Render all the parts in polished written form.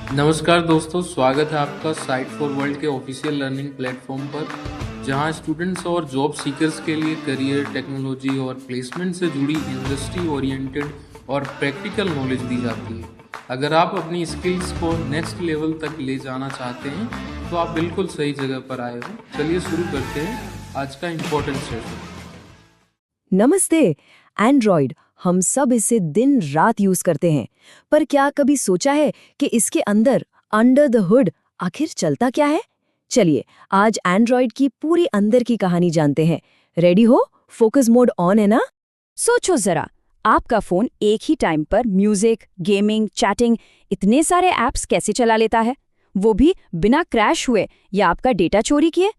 नमस्कार दोस्तों, स्वागत है आपका साइट फॉर वर्ल्ड के ऑफिशियल लर्निंग प्लेटफॉर्म पर, जहां स्टूडेंट्स और जॉब सीकर्स के लिए करियर, टेक्नोलॉजी और प्लेसमेंट से जुड़ी इंडस्ट्री ओरिएंटेड और प्रैक्टिकल नॉलेज दी जाती है। अगर आप अपनी स्किल्स को नेक्स्ट लेवल तक ले जाना चाहते हैं तो आप बिल्कुल सही जगह पर आए हो। चलिए शुरू करते हैं आज का इम्पोर्टेंट सेशन। नमस्ते। एंड्रॉयड हम सब इसे दिन रात यूज करते हैं, पर क्या कभी सोचा है कि इसके अंदर अंडर द हुड आखिर चलता क्या है? चलिए आज एंड्रॉयड की पूरी अंदर की कहानी जानते हैं। रेडी हो? फोकस मोड ऑन है ना? सोचो जरा, आपका फोन एक ही टाइम पर म्यूजिक, गेमिंग, चैटिंग, इतने सारे ऐप्स कैसे चला लेता है, वो भी बिना क्रैश हुए या आपका डेटा चोरी किए?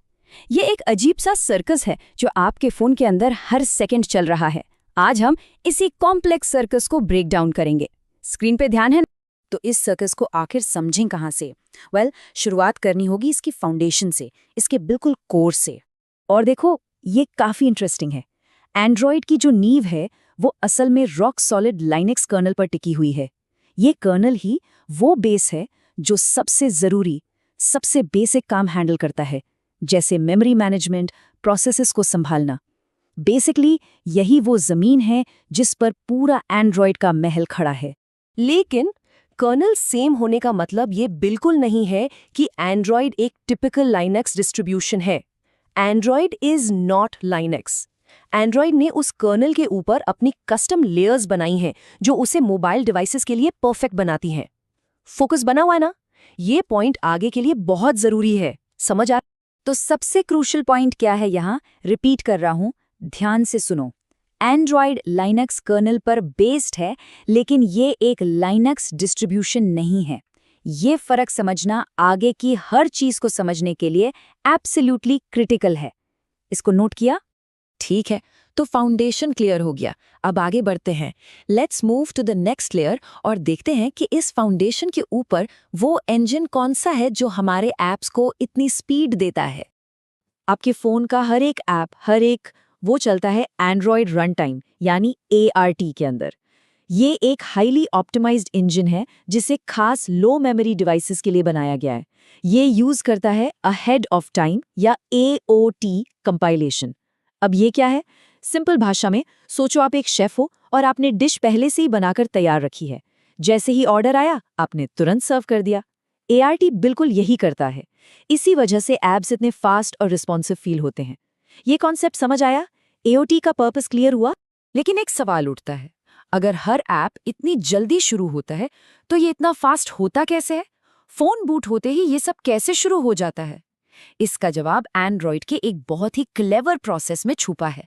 ये एक अजीब सा सर्कस है जो आपके फोन के अंदर हर सेकंड चल रहा है। आज हम इसी कॉम्प्लेक्स सर्कस को ब्रेक डाउन करेंगे। स्क्रीन पे ध्यान है ना? तो इस सर्कस को आखिर समझें कहाँ से? शुरुआत करनी होगी इसकी फाउंडेशन से, इसके बिल्कुल कोर से। और देखो, ये काफी इंटरेस्टिंग है। एंड्रॉयड की जो नींव है वो असल में रॉक सॉलिड लाइनेक्स कर्नल पर टिकी हुई है। ये कर्नल ही वो बेस है जो सबसे जरूरी, सबसे बेसिक काम हैंडल करता है, जैसे मेमोरी मैनेजमेंट, प्रोसेसेस को संभालना। बेसिकली यही वो जमीन है जिस पर पूरा एंड्रॉयड का महल खड़ा है। लेकिन कर्नल सेम होने का मतलब ये बिल्कुल नहीं है कि एंड्रॉयड एक टिपिकल लाइनक्स डिस्ट्रीब्यूशन है। Android is not Linux. Android ने उस कर्नल के ऊपर अपनी कस्टम लेयर्स बनाई हैं जो उसे मोबाइल डिवाइसेस के लिए परफेक्ट बनाती हैं। फोकस बना हुआ है ना? ये पॉइंट आगे के लिए बहुत जरूरी है। समझ आ? तो सबसे क्रूशियल पॉइंट क्या है यहाँ? रिपीट कर रहा हूँ, ध्यान से सुनो। एंड्रॉयड लाइनक्स कर्नल पर बेस्ड है, लेकिन ये एक लाइनक्स डिस्ट्रीब्यूशन नहीं है। ये फर्क समझना आगे की हर चीज को समझने के लिए एब्सोल्युटली क्रिटिकल है। इसको नोट किया? ठीक है, तो फाउंडेशन क्लियर हो गया। अब आगे बढ़ते हैं। Let's move to the next layer और देखते हैं कि इस फाउंडेशन के ऊपर वो इंजन कौन सा है जो हमारे ऐप्स को इतनी स्पीड देता है। आपके फोन का हर एक ऐप, वो चलता है एंड्रॉयड रन टाइम यानी ART के अंदर। ये एक हाईली ऑप्टिमाइज्ड इंजन है जिसे खास लो मेमोरी डिवाइसेस के लिए बनाया गया है। ये यूज करता है अहेड ऑफ टाइम या AOT कंपाइलेशन। अब ये क्या है? सिंपल भाषा में सोचो, आप एक शेफ हो और आपने डिश पहले से ही बनाकर तैयार रखी है। जैसे ही ऑर्डर आया, आपने तुरंत सर्व कर दिया। ART बिल्कुल यही करता है। इसी वजह से ऐप्स इतने फास्ट और रिस्पॉन्सिव फील होते हैं। ये कॉन्सेप्ट समझ आया? AOT का पर्पस क्लियर हुआ? लेकिन एक सवाल उठता है, अगर हर ऐप इतनी जल्दी शुरू होता है तो ये इतना फास्ट होता कैसे है? फोन बूट होते ही ये सब कैसे शुरू हो जाता है? इसका जवाब एंड्रॉयड के एक बहुत ही क्लेवर प्रोसेस में छुपा है।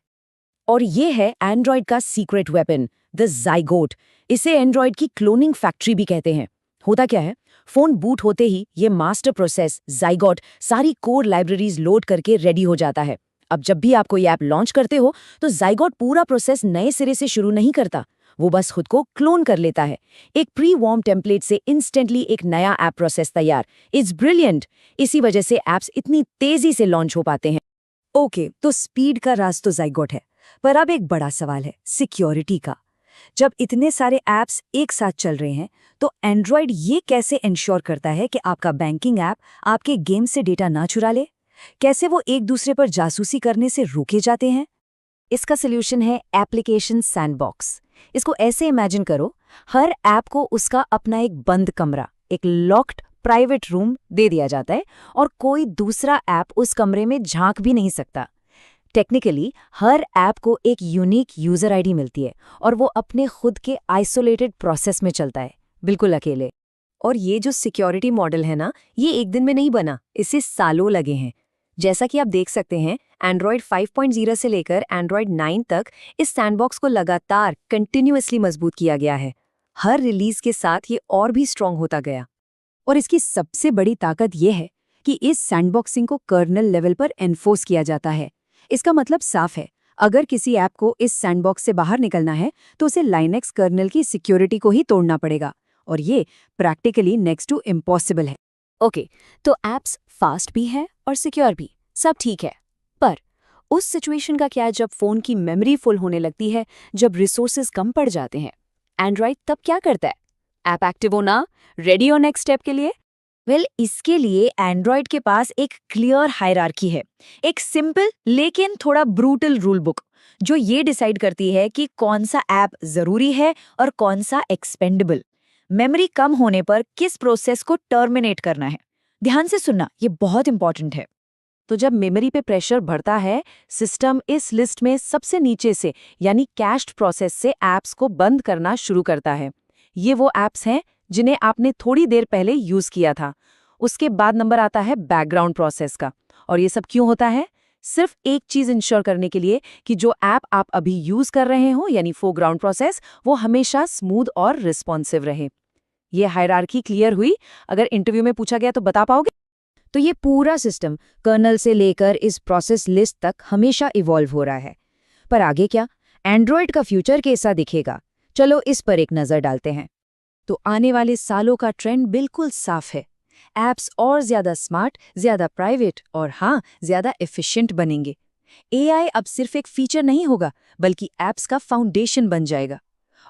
और ये है एंड्रॉयड का सीक्रेट वेपन, द ज़ाइगोट। इसे एंड्रॉयड की क्लोनिंग फैक्ट्री भी कहते हैं। होता क्या है? फोन बूट होते ही ये मास्टर प्रोसेस ज़ाइगोट सारी कोड लाइब्रेरीज लोड करके रेडी हो जाता है। अब जब भी आप कोई ऐप लॉन्च करते हो तो ज़ाइगोट पूरा प्रोसेस नए सिरे से शुरू नहीं करता, वो बस खुद को क्लोन कर लेता है। एक प्री वॉर्म टेम्पलेट से इंस्टेंटली एक नया ऐप प्रोसेस तैयार। It's brilliant. इसी वजह से ऐप्स इतनी तेजी से लॉन्च हो पाते हैं। ओके, तो स्पीड का राज तो ज़ाइगोट है, पर अब एक बड़ा सवाल है सिक्योरिटी का। जब इतने सारे ऐप्स एक साथ चल रहे हैं तो एंड्रॉयड ये कैसे इंश्योर करता है कि आपका बैंकिंग ऐप आपके गेम से डेटा ना चुरा ले? कैसे वो एक दूसरे पर जासूसी करने से रोके जाते हैं? इसका सॉल्यूशन है एप्लीकेशन सैंडबॉक्स। इसको ऐसे इमेजिन करो, हर ऐप को उसका अपना एक बंद कमरा, एक लॉक्ड प्राइवेट रूम दे दिया जाता है और कोई दूसरा ऐप उस कमरे में झांक भी नहीं सकता। टेक्निकली हर ऐप को एक यूनिक यूजर आईडी मिलती है और वो अपने खुद के आइसोलेटेड प्रोसेस में चलता है, बिल्कुल अकेले। और ये जो सिक्योरिटी मॉडल है ना, ये एक दिन में नहीं बना, इसे सालों लगे हैं। जैसा कि आप देख सकते हैं, एंड्रॉयड 5.0 से लेकर एंड्रॉयड 9 तक इस सैंडबॉक्स को लगातार कंटिन्यूअसली मजबूत किया गया है। हर रिलीज के साथ ये और भी स्ट्रांग होता गया। और इसकी सबसे बड़ी ताकत ये है कि इस सैंडबॉक्सिंग को कर्नल लेवल पर एनफोर्स किया जाता है। इसका मतलब साफ है, अगर किसी ऐप को इस सैंडबॉक्स से बाहर निकलना है तो उसे लाइनक्स कर्नल की सिक्योरिटी को ही तोड़ना पड़ेगा, और ये प्रैक्टिकली नेक्स्ट टू इम्पॉसिबल है। ओके, तो ऐप्स फास्ट भी है और सिक्योर भी, सब ठीक है। पर उस सिचुएशन का क्या जब फोन की मेमोरी फुल होने लगती है, जब रिसोर्सेज कम पड़ जाते हैं? एंड्रॉयड तब क्या करता है? ऐप एक्टिव होना रेडी हो नेक्स्ट स्टेप के लिए? इसके लिए एंड्रॉयड के पास एक क्लियर हायरार्की है, एक सिंपल लेकिन थोड़ा ब्रूटल रूल बुक जो ये डिसाइड करती है कि कौन सा ऐप जरूरी है और कौन सा एक्सपेंडेबल। मेमोरी कम होने पर किस प्रोसेस को टर्मिनेट करना है। ध्यान से सुनना, ये बहुत इंपॉर्टेंट है। तो जब मेमोरी पे प्रेशर बढ़ता है, सिस्टम इस लिस्ट में सबसे नीचे से यानी कैश्ड प्रोसेस से ऐप्स को बंद करना शुरू करता है। ये वो ऐप्स हैं जिन्हें आपने थोड़ी देर पहले यूज किया था। उसके बाद नंबर आता है बैकग्राउंड प्रोसेस का। और ये सब क्यों होता है? सिर्फ एक चीज इंश्योर करने के लिए कि जो ऐप आप अभी यूज कर रहे हो यानी फोरग्राउंड प्रोसेस, वो हमेशा स्मूथ और रिस्पॉन्सिव रहे। ये हायरार्की क्लियर हुई? अगर इंटरव्यू में पूछा गया तो बता पाओगे? तो ये पूरा सिस्टम कर्नल से लेकर इस प्रोसेस लिस्ट तक हमेशा इवॉल्व हो रहा है। पर आगे क्या? एंड्रॉयड का फ्यूचर कैसा दिखेगा? चलो इस पर एक नजर डालते हैं। तो आने वाले सालों का ट्रेंड बिल्कुल साफ है। ऐप्स और ज्यादा स्मार्ट, ज्यादा प्राइवेट और हाँ, ज्यादा एफिशिएंट बनेंगे। एआई अब सिर्फ एक फीचर नहीं होगा, बल्कि ऐप्स का फाउंडेशन बन जाएगा।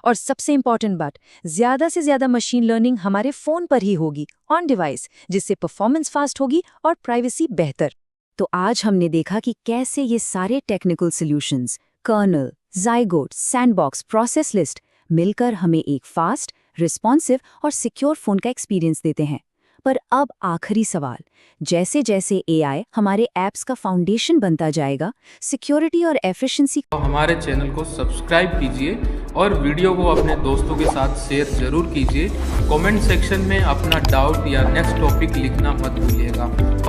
और सबसे इंपॉर्टेंट बात, ज्यादा से ज्यादा मशीन लर्निंग हमारे फोन पर ही होगी, ऑन डिवाइस, जिससे परफॉर्मेंस फास्ट होगी और प्राइवेसी बेहतर। तो आज हमने देखा कि कैसे ये सारे technical solutions, kernel, zygote, sandbox, process list मिलकर हमें एक फास्ट, रिस्पॉन्सिव और सिक्योर फोन का एक्सपीरियंस देते हैं। पर अब आखिरी सवाल, जैसे जैसे एआई हमारे ऐप्स का फाउंडेशन बनता जाएगा, सिक्योरिटी और एफिशिएंसी तो हमारे चैनल को सब्सक्राइब कीजिए और वीडियो को अपने दोस्तों के साथ शेयर जरूर कीजिए। कमेंट सेक्शन में अपना डाउट या नेक्स्ट टॉपिक लिखना मत भूलिएगा।